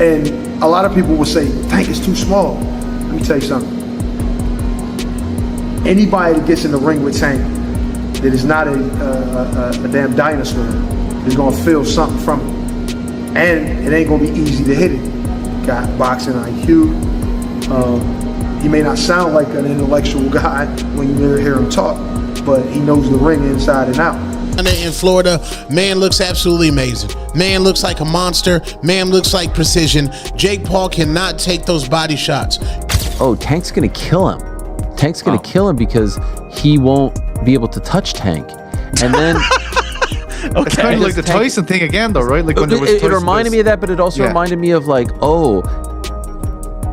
And a lot of people will say, Tank is too small. Let me tell you something. Anybody that gets in the ring with Tank that is not a damn dinosaur is gonna feel something from it. And it ain't gonna be easy to hit it. Got boxing IQ. He may not sound like an intellectual guy when you hear him talk, but he knows the ring inside and out. In Florida, man looks absolutely amazing. Man looks like a monster. Man looks like precision. Jake Paul cannot take those body shots. Oh, Tank's gonna kill him. Tank's gonna kill him because he won't be able to touch Tank. And then okay. It's kind of like the Tyson thing again, though, right? Like when it reminded me of that, but it also reminded me of like, oh,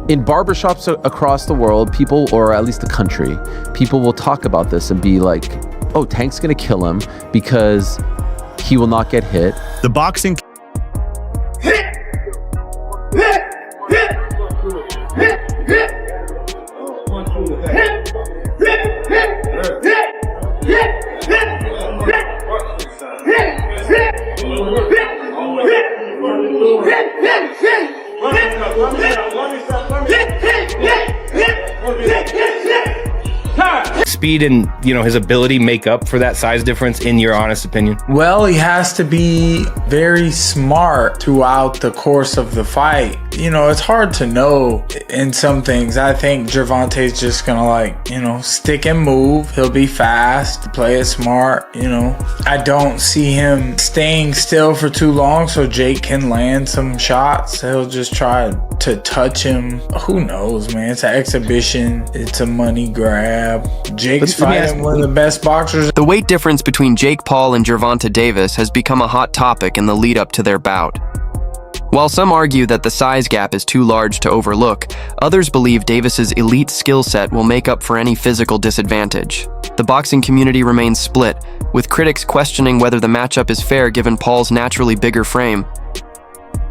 in barbershops across the world, people, or at least the country, people will talk about this and be like, oh, Tank's gonna kill him because he will not get hit. The boxing speed and, you know, his ability make up for that size difference, in your honest opinion? Well, he has to be very smart throughout the course of the fight. You know, it's hard to know in some things. I think Gervonta's just gonna, like, you know, stick and move. He'll be fast, play it smart, you know. I don't see him staying still for too long so Jake can land some shots. He'll just try to touch him. Who knows, man? It's an exhibition. It's a money grab. Jake's fighting one of the best boxers. The weight difference between Jake Paul and Gervonta Davis has become a hot topic in the lead up to their bout. While some argue that the size gap is too large to overlook, others believe Davis's elite skill set will make up for any physical disadvantage. The boxing community remains split, with critics questioning whether the matchup is fair given Paul's naturally bigger frame.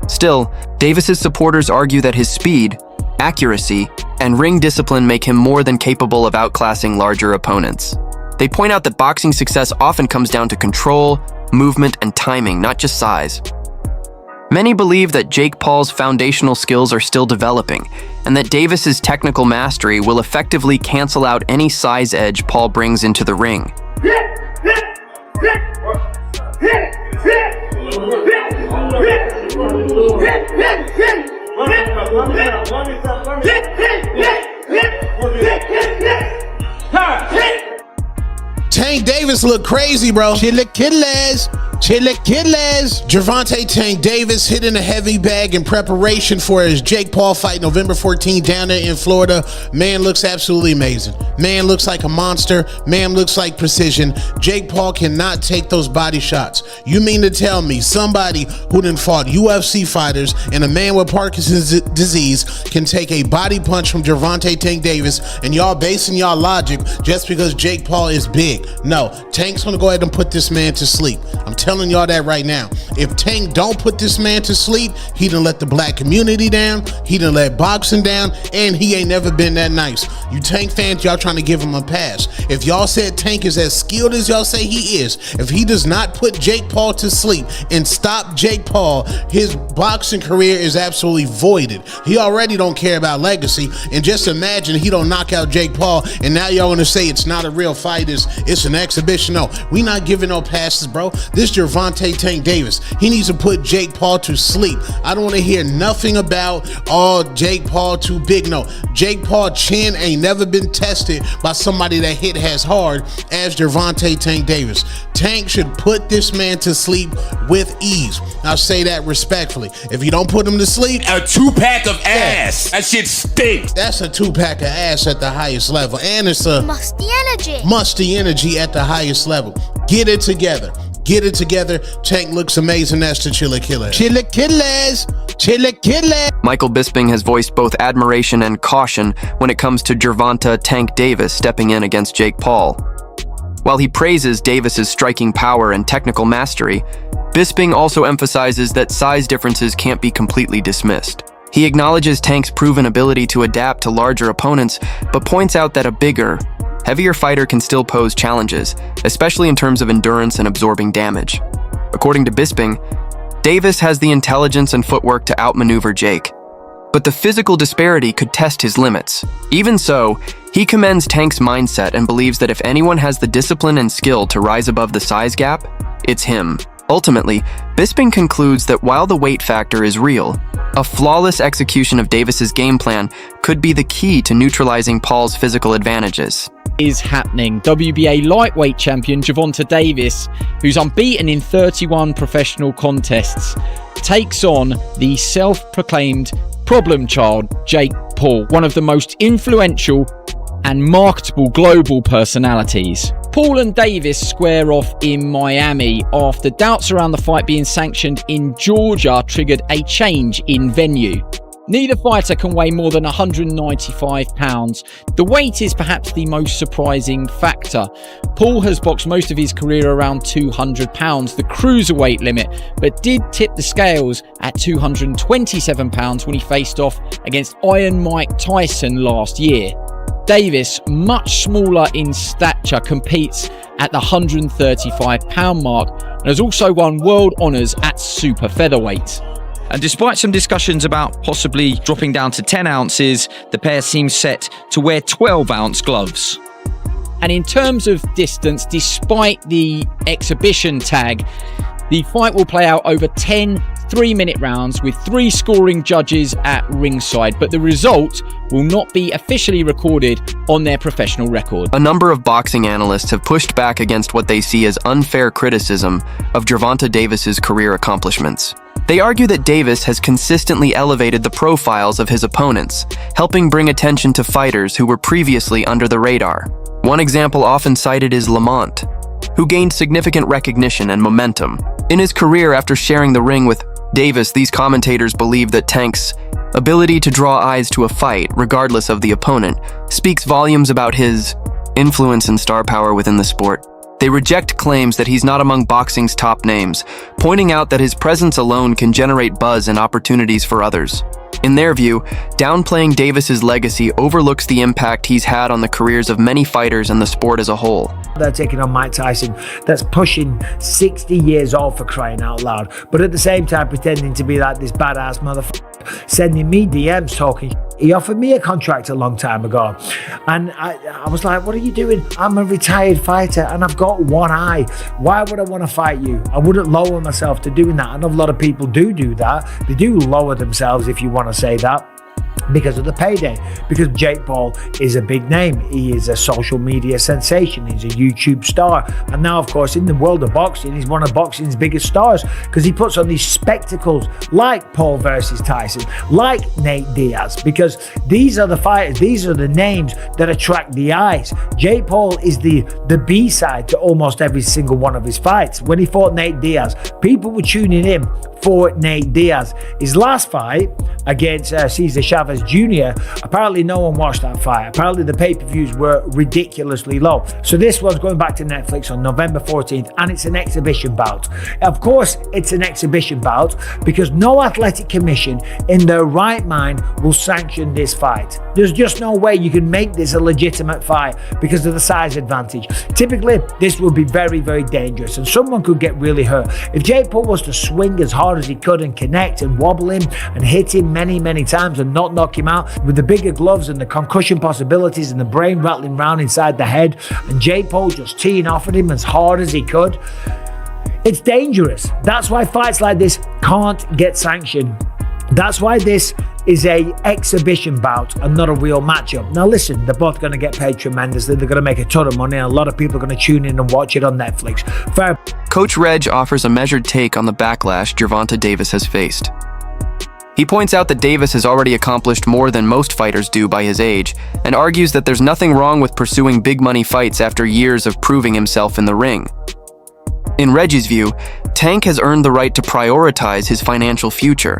Still, Davis's supporters argue that his speed, accuracy, and ring discipline make him more than capable of outclassing larger opponents. They point out that boxing success often comes down to control, movement, and timing, not just size. Many believe that Jake Paul's foundational skills are still developing, and that Davis's technical mastery will effectively cancel out any size edge Paul brings into the ring. Tank Davis look crazy, bro. Chilaquiles. Gervonta Tank Davis hitting a heavy bag in preparation for his Jake Paul fight November 14th down there in Florida. Man looks absolutely amazing. Man looks like a monster. Man looks like precision. Jake Paul cannot take those body shots. You mean to tell me somebody who done fought UFC fighters and a man with Parkinson's disease can take a body punch from Gervonta Tank Davis, and y'all basing y'all logic just because Jake Paul is big? No, Tank's gonna go ahead and put this man to sleep. I'm telling y'all that right now. If Tank don't put this man to sleep, he done let the black community down, he done let boxing down, and he ain't never been that nice. You Tank fans, y'all trying to give him a pass. If y'all said Tank is as skilled as y'all say he is, if he does not put Jake Paul to sleep and stop Jake Paul, his boxing career is absolutely voided. He already don't care about legacy, and just imagine he don't knock out Jake Paul, and now y'all gonna say it's not a real fight, it's an exhibition. No, we not giving no passes, bro. This Gervonta Tank Davis, he needs to put Jake Paul to sleep. I don't want to hear nothing about, oh, Jake Paul too big. No, Jake Paul chin ain't never been tested by somebody that hit as hard as Gervonta Tank Davis. Tank should put this man to sleep with ease. I'll say that respectfully. If you don't put him to sleep, a 2-pack of ass. That shit stinks. That's a 2-pack of ass at the highest level, and it's a musty energy at the highest level. Get it together. Get it together. Tank looks amazing. That's the Chilaquiles. Michael Bisping has voiced both admiration and caution when it comes to Gervonta Tank Davis stepping in against Jake Paul. While he praises Davis's striking power and technical mastery, Bisping also emphasizes that size differences can't be completely dismissed. He acknowledges Tank's proven ability to adapt to larger opponents, but points out that a bigger, heavier fighter can still pose challenges, especially in terms of endurance and absorbing damage. According to Bisping, Davis has the intelligence and footwork to outmaneuver Jake, but the physical disparity could test his limits. Even so, he commends Tank's mindset and believes that if anyone has the discipline and skill to rise above the size gap, it's him. Ultimately, Bisping concludes that while the weight factor is real, a flawless execution of Davis's game plan could be the key to neutralizing Paul's physical advantages. Is happening. WBA lightweight champion Gervonta Davis, who's unbeaten in 31 professional contests, takes on the self-proclaimed problem child Jake Paul, one of the most influential and marketable global personalities. Paul and Davis square off in Miami after doubts around the fight being sanctioned in Georgia triggered a change in venue. Neither fighter can weigh more than 195 pounds. The weight is perhaps the most surprising factor. Paul has boxed most of his career around 200 pounds, the cruiserweight limit, but did tip the scales at 227 pounds when he faced off against Iron Mike Tyson last year. Davis, much smaller in stature, competes at the 135 pound mark and has also won world honours at super featherweight. And despite some discussions about possibly dropping down to 10 ounces, the pair seems set to wear 12-ounce gloves. And in terms of distance, despite the exhibition tag, the fight will play out over 10 3-minute rounds with 3 scoring judges at ringside, but the result will not be officially recorded on their professional record. A number of boxing analysts have pushed back against what they see as unfair criticism of Gervonta Davis's career accomplishments. They argue that Davis has consistently elevated the profiles of his opponents, helping bring attention to fighters who were previously under the radar. One example often cited is Lamont, who gained significant recognition and momentum. In his career after sharing the ring with Davis, these commentators believe that Tank's ability to draw eyes to a fight, regardless of the opponent, speaks volumes about his influence and star power within the sport. They reject claims that he's not among boxing's top names, pointing out that his presence alone can generate buzz and opportunities for others. In their view, downplaying Davis's legacy overlooks the impact he's had on the careers of many fighters and the sport as a whole. They're taking on Mike Tyson, that's pushing 60 years old, for crying out loud, but at the same time pretending to be like this badass motherfucker, sending me DMs talking. He offered me a contract a long time ago, and I was like, what are you doing? I'm a retired fighter and I've got one eye. Why would I want to fight you? I wouldn't lower myself to doing that. I know a lot of people do that. They do lower themselves, if you want to say that, because of the payday, because Jake Paul is a big name. He is a social media sensation. He's a YouTube star, and now of course in the world of boxing he's one of boxing's biggest stars because he puts on these spectacles like Paul versus Tyson, like Nate Diaz, because these are the fighters, these are the names that attract the eyes. Jake Paul is the B-side to almost every single one of his fights. When he fought Nate Diaz, people were tuning in for Nate Diaz. His last fight against Cesar Chavez Jr., apparently no one watched that fight. Apparently the pay-per-views were ridiculously low. So this one's going back to Netflix on November 14th, and it's an exhibition bout. Of course it's an exhibition bout because no athletic commission in their right mind will sanction this fight. There's just no way you can make this a legitimate fight because of the size advantage. Typically this would be very, very dangerous and someone could get really hurt. If Jake Paul was to swing as hard as he could and connect and wobble him and hit him many, many times and not knock him out, with the bigger gloves and the concussion possibilities and the brain rattling around inside the head, and Jake Paul just teeing off at him as hard as he could, it's dangerous. That's why fights like this can't get sanctioned. That's why this is a exhibition bout and not a real matchup. Now listen, they're both going to get paid tremendously. They're going to make a ton of money, and a lot of people are going to tune in and watch it on Netflix. Fair. Coach Reg offers a measured take on the backlash Gervonta Davis has faced. He points out that Davis has already accomplished more than most fighters do by his age, and argues that there's nothing wrong with pursuing big money fights after years of proving himself in the ring. In Reggie's view, Tank has earned the right to prioritize his financial future,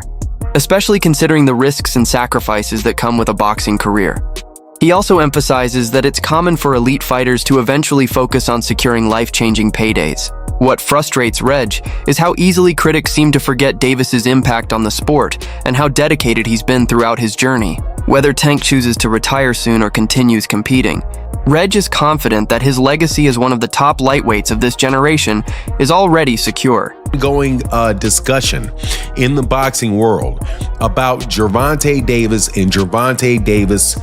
especially considering the risks and sacrifices that come with a boxing career. He also emphasizes that it's common for elite fighters to eventually focus on securing life-changing paydays. What frustrates Reg is how easily critics seem to forget Davis's impact on the sport and how dedicated he's been throughout his journey. Whether Tank chooses to retire soon or continues competing, Reg is confident that his legacy as one of the top lightweights of this generation is already secure. Going discussion in the boxing world about Gervonta Davis and Gervonta Davis,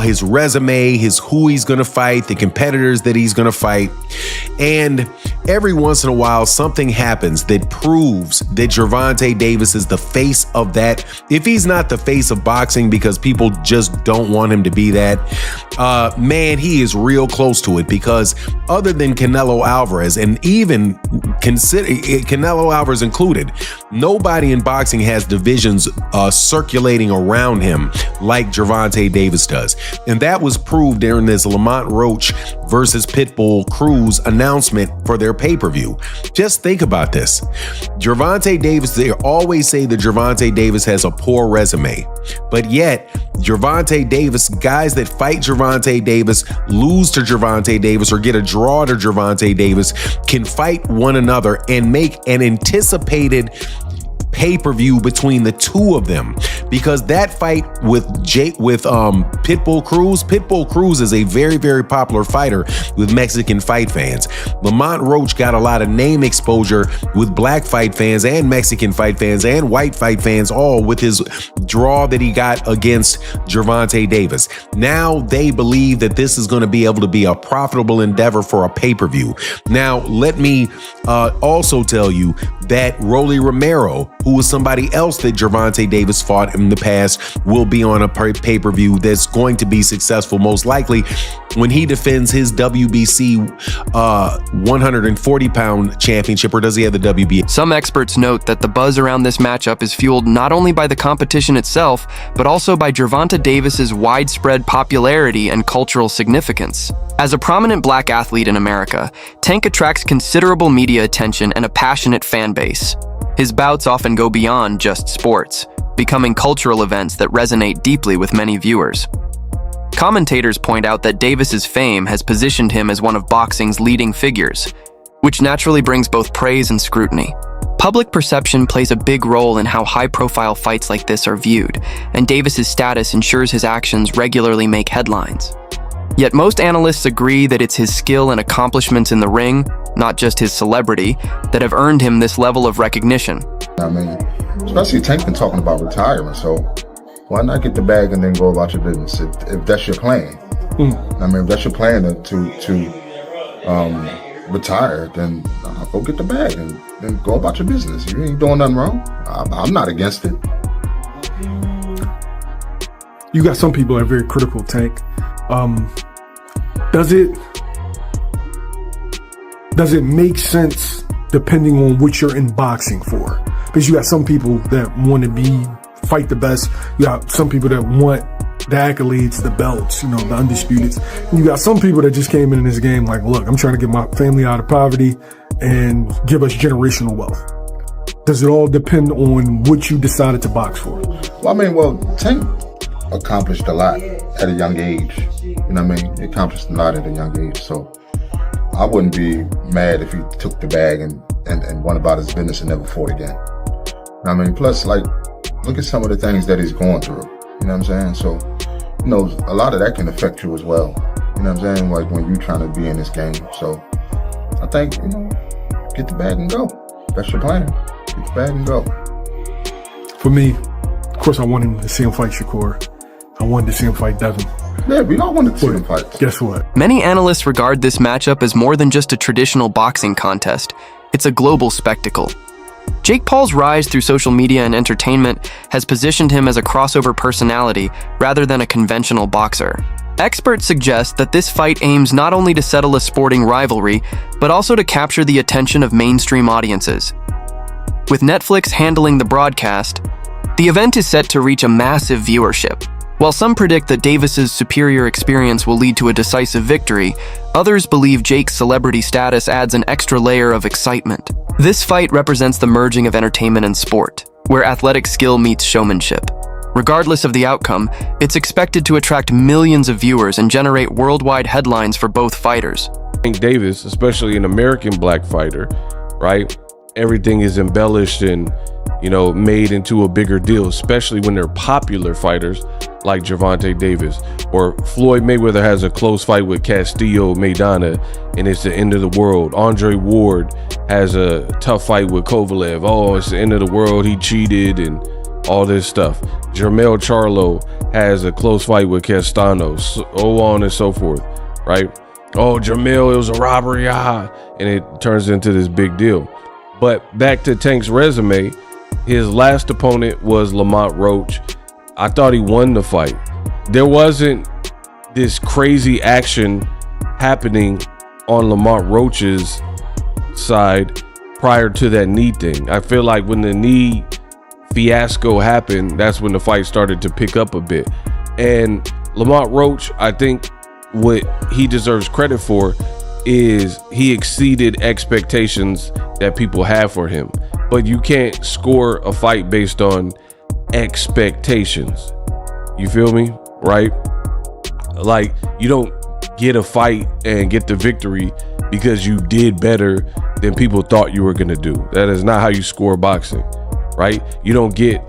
his resume, who he's going to fight, the competitors that he's going to fight. And every once in a while, something happens that proves that Gervonta Davis is the face of that. If he's not the face of boxing because people just don't want him to be that, man, he is real close to it, because other than Canelo Alvarez, and even consider Canelo Alvarez included, nobody in boxing has divisions circulating around him like Gervonta Davis does. And that was proved during this Lamont Roach versus Pitbull Cruz announcement for their pay-per-view. Just think about this. Gervonta Davis, they always say that Gervonta Davis has a poor resume, but yet Gervonta Davis, guys that fight Gervonta Davis, lose to Gervonta Davis, or get a draw to Gervonta Davis, can fight one another and make an anticipated pay-per-view between the two of them, because that fight with Pitbull Cruz is a very, very popular fighter with Mexican fight fans. Lamont Roach got a lot of name exposure with black fight fans and Mexican fight fans and white fight fans, all with his draw that he got against Gervonta Davis. Now they believe that this is going to be able to be a profitable endeavor for a pay-per-view. Now let me also tell you that Rolly Romero, who was somebody else that Gervonta Davis fought in the past, will be on a pay-per-view that's going to be successful, most likely, when he defends his WBC 140-pound championship. Or does he have the WBA? Some experts note that the buzz around this matchup is fueled not only by the competition itself, but also by Gervonta Davis's widespread popularity and cultural significance. As a prominent black athlete in America, Tank attracts considerable media attention and a passionate fan base. His bouts often go beyond just sports, becoming cultural events that resonate deeply with many viewers. Commentators point out that Davis's fame has positioned him as one of boxing's leading figures, which naturally brings both praise and scrutiny. Public perception plays a big role in how high-profile fights like this are viewed, and Davis's status ensures his actions regularly make headlines. Yet most analysts agree that it's his skill and accomplishments in the ring, not just his celebrity, that have earned him this level of recognition. I mean, especially Tank been talking about retirement, so why not get the bag and then go about your business if that's your plan? I mean, if that's your plan to retire, then go get the bag and then go about your business. You ain't doing nothing wrong. I'm not against it. You got some people that are very critical, Tank. Does it make sense depending on what you're in boxing for? Because you got some people that want to fight the best. You got some people that want the accolades, the belts, the undisputeds. And you got some people that just came in this game like, look, I'm trying to get my family out of poverty and give us generational wealth. Does it all depend on what you decided to box for? Well, Tank accomplished a lot at a young age. You know what I mean? He accomplished a lot at a young age. So I wouldn't be mad if he took the bag and went about his business and never fought again. You know what I mean? Plus, look at some of the things that he's going through. You know what I'm saying? So, a lot of that can affect you as well. You know what I'm saying? Like when you're trying to be in this game. So I think, get the bag and go. That's your plan. Get the bag and go. For me, of course, I wanted to see him fight Shakur. I wanted to see him fight Devin. Yeah, we all wanted to see him fight. Guess what? Many analysts regard this matchup as more than just a traditional boxing contest. It's a global spectacle. Jake Paul's rise through social media and entertainment has positioned him as a crossover personality rather than a conventional boxer. Experts suggest that this fight aims not only to settle a sporting rivalry, but also to capture the attention of mainstream audiences. With Netflix handling the broadcast, the event is set to reach a massive viewership. While some predict that Davis's superior experience will lead to a decisive victory, others believe Jake's celebrity status adds an extra layer of excitement. This fight represents the merging of entertainment and sport, where athletic skill meets showmanship. Regardless of the outcome, it's expected to attract millions of viewers and generate worldwide headlines for both fighters. Tank Davis, especially an American black fighter, right? Everything is embellished and, made into a bigger deal, especially when they're popular fighters like Gervonta Davis, or Floyd Mayweather has a close fight with Castillo Maidana and it's the end of the world. Andre Ward has a tough fight with Kovalev. Oh, it's the end of the world. He cheated and all this stuff. Jermell Charlo has a close fight with Castano, so on and so forth, right? Oh, Jermell, it was a robbery, and it turns into this big deal. But back to Tank's resume, his last opponent was Lamont Roach. I thought he won the fight. There wasn't this crazy action happening on Lamont Roach's side prior to that knee thing. I feel like when the knee fiasco happened, that's when the fight started to pick up a bit. And Lamont Roach, I think what he deserves credit for is he exceeded expectations that people have for him. But you can't score a fight based on expectations. You feel me? Right? Like, you don't get a fight and get the victory because you did better than people thought you were going to do. That is not how you score boxing, right? You don't get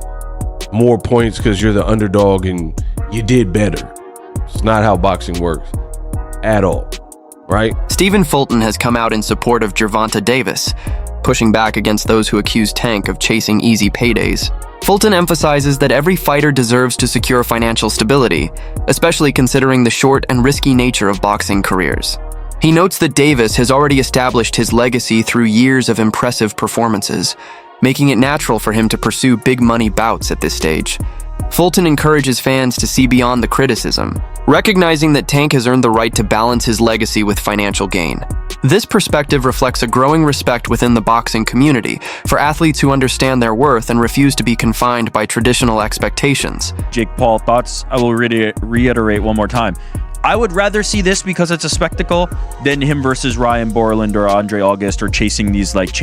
more points because you're the underdog and you did better. It's not how boxing works at all, right? Stephen Fulton has come out in support of Gervonta Davis, pushing back against those who accuse Tank of chasing easy paydays. Fulton emphasizes that every fighter deserves to secure financial stability, especially considering the short and risky nature of boxing careers. He notes that Davis has already established his legacy through years of impressive performances, making it natural for him to pursue big money bouts at this stage. Fulton encourages fans to see beyond the criticism, recognizing that Tank has earned the right to balance his legacy with financial gain. This perspective reflects a growing respect within the boxing community for athletes who understand their worth and refuse to be confined by traditional expectations. Jake Paul, thoughts? I will reiterate one more time. I would rather see this because it's a spectacle than him versus Ryan Borland or Andre August or chasing these like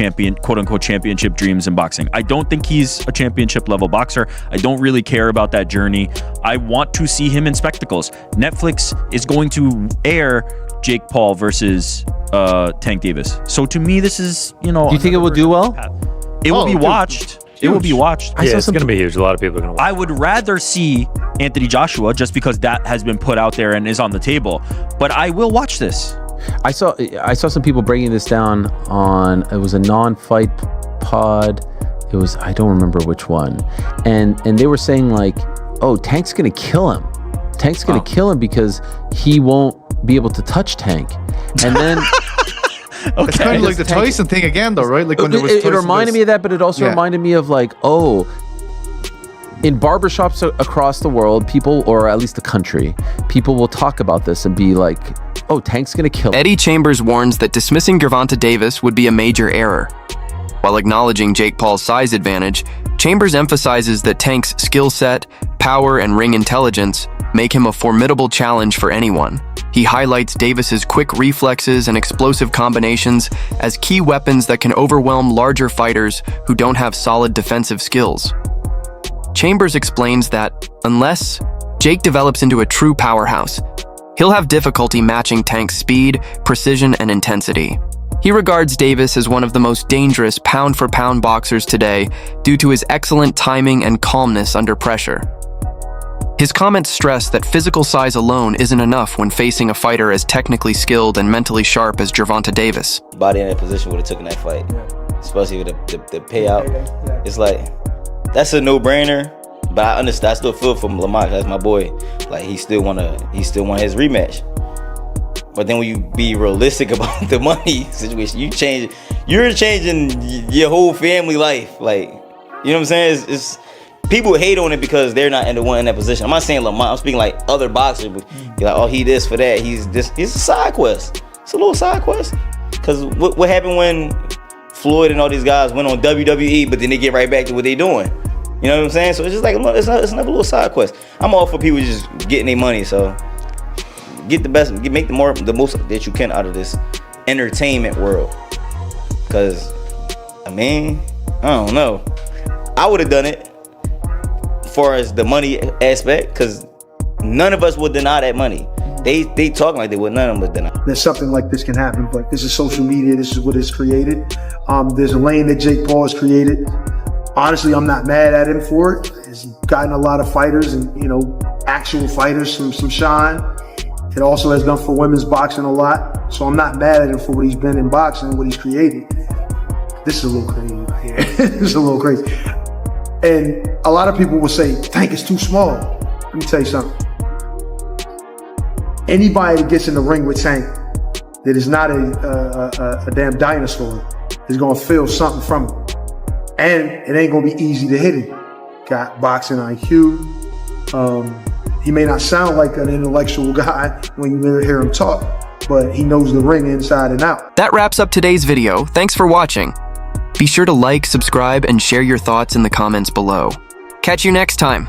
quote-unquote championship dreams in boxing. I don't think he's a championship level boxer. I don't really care about that journey. I want to see him in spectacles. Netflix is going to air Jake Paul versus Tank Davis. So to me, this is, Do you think it will do well? It will be watched. It will be watched. Yeah, it's going to be huge. A lot of people are going to watch. I would rather see Anthony Joshua just because that has been put out there and is on the table. But I will watch this. I saw some people breaking this down on, it was a non-fight pod. It was, I don't remember which one. And they were saying like, oh, Tank's going to kill him. Tank's going to kill him because he won't be able to touch Tank. And then... Okay. It's kind of like the Tyson thing again, though, right? Like when there was it reminded me of that, but it also reminded me of like, oh, in barbershops across the world, people, or at least the country, people will talk about this and be like, oh, Tank's gonna kill him. Eddie Chambers warns that dismissing Gervonta Davis would be a major error. While acknowledging Jake Paul's size advantage, Chambers emphasizes that Tank's skill set, power, and ring intelligence make him a formidable challenge for anyone. He highlights Davis's quick reflexes and explosive combinations as key weapons that can overwhelm larger fighters who don't have solid defensive skills. Chambers explains that unless Jake develops into a true powerhouse, he'll have difficulty matching Tank's speed, precision, and intensity. He regards Davis as one of the most dangerous pound-for-pound boxers today due to his excellent timing and calmness under pressure. His comments stress that physical size alone isn't enough when facing a fighter as technically skilled and mentally sharp as Gervonta Davis. Body in that position would have taken that fight, especially with the payout. It's like, that's a no-brainer, but I understand. I still feel for Lamont. That's my boy. Like he still want his rematch. But then when you be realistic about the money situation, you're changing your whole family life. Like, you know what I'm saying? It's people hate on it because they're not in that position. I'm not saying Lamont. I'm speaking like other boxers. You're like, oh, he this for that. He's this. It's a side quest. It's a little side quest. Because what happened when Floyd and all these guys went on WWE, but then they get right back to what they doing? You know what I'm saying? So it's just like it's another little side quest. I'm all for people just getting their money. So get the best, make the most that you can out of this entertainment world. Because I don't know. I would have done it. Far as the money aspect, because none of us would deny that money. They talking like they would, none of them would deny. That something like this can happen. Like, this is social media. This is what is created. There's a lane that Jake Paul has created. Honestly, I'm not mad at him for it. He's gotten a lot of fighters and actual fighters some shine. It also has done for women's boxing a lot. So I'm not mad at him for what he's been in boxing, what he's created. This is a little crazy right here. This is a little crazy. And a lot of people will say, Tank is too small. Let me tell you something. Anybody that gets in the ring with Tank that is not a damn dinosaur is gonna feel something from him. And it ain't gonna be easy to hit him. Got boxing IQ. He may not sound like an intellectual guy when you hear him talk, but he knows the ring inside and out. That wraps up today's video. Thanks for watching. Be sure to like, subscribe, and share your thoughts in the comments below. Catch you next time.